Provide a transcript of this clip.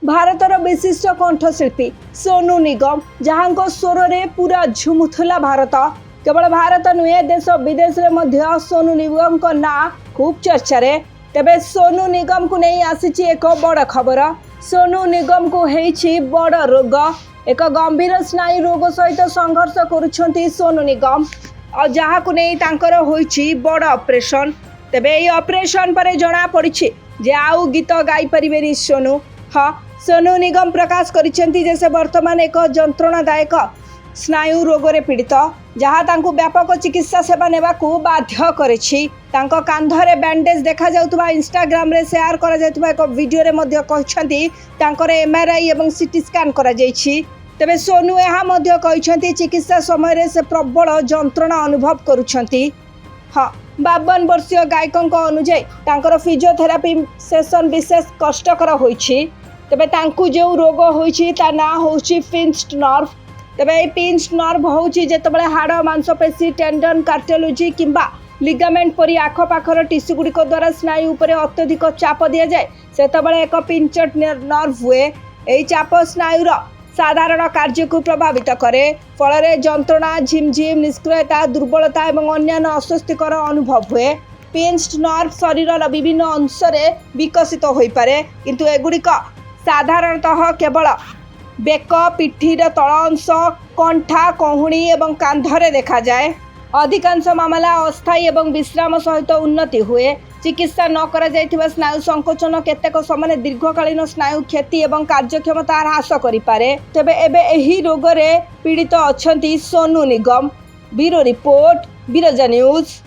भारतर विशिष्ट कंठशिल्पी सोनू निगम जहां स्वर रे पूरा झुमुला भारत। केवल भारत नुहे देश विदेश में सोनू निगम को ना खूब चर्चा रे। तेबे सोनू निगम को नहीं आसी एक बड़ खबर। सोनू निगम को होईछि बड़ रोग। एक गंभीर स्नायु रोग सहित संघर्ष करुछंती सोनू निगम और जहाँ को नहीं तांकर होईछि बड़ ऑपरेशन। तेबे ये ऑपरेशन पर जना पड़ी जे आउ गीत गाई परिबेनी सोनू। हाँ, सोनू निगम प्रकाश करिसेंती जे से वर्तमान एक जंत्रणादायक स्नायु रोग रे पीड़ित जहाँ तांको व्यापक चिकित्सा सेवा नेबा को बाध्य करिछि। तांको कांधरे बैंडेज देखा जाउतबा इंस्टाग्राम रे शेयर करा जाउतबा एक वीडियो रे मध्य कहछंती तांकर एमआरआई एवं सीटी स्कैन करा जाइछि। तेबे सोनू एहा मध्य कहछंती चिकित्सा समय रे से प्रबल जंत्रणा अनुभव करुछंती। हाँ, 52 वर्षीय गायकों अनुजाई तांकर फिजियोथेरापी सेशन विशेष कष्टकर होइछि। तेबे तांकु जो रोग होइछि ता ना होउछि पिंच्ड नर्व। तेबे ए पिंच्ड नर्व होउछि जेतबेले हाड़ मांसपेशी टेंडन कार्डियोलॉजी किंबा लिगामेंट परि आखपाखर टिश्यू गुड़िक द्वारा स्नायु उपरे अत्यधिक चाप दिया जाए सेतबेले एक पिंच्ड नर्व हुए। एही चाप स्नायुर साधारण कार्य को प्रभावित करे। फल जंत्रणा झिमझिम निष्क्रियता दुर्बलता और अन्य अस्वस्थिकर अनुभव हुए। पिंच्ड नर्व शरीर विभिन्न अंश विकसित हो पारे किंतु एगुड़िक साधारणतः केवल बेक पिठीर तल अंश कंठा कहुणी और कांधरे देखा जाए। अधिकांश मामला अस्थायी और विश्राम सहित उन्नति हुए। चिकित्सा न करा जाइथिबा स्नायु संकोचन केतेक समय दीर्घकालीन स्नायु क्षति और कार्यक्षमता ह्रास करिपारे। तेबे एबे एही रोग रे पीड़ित अछंती Sonu Nigam. Bureau report, Birja news.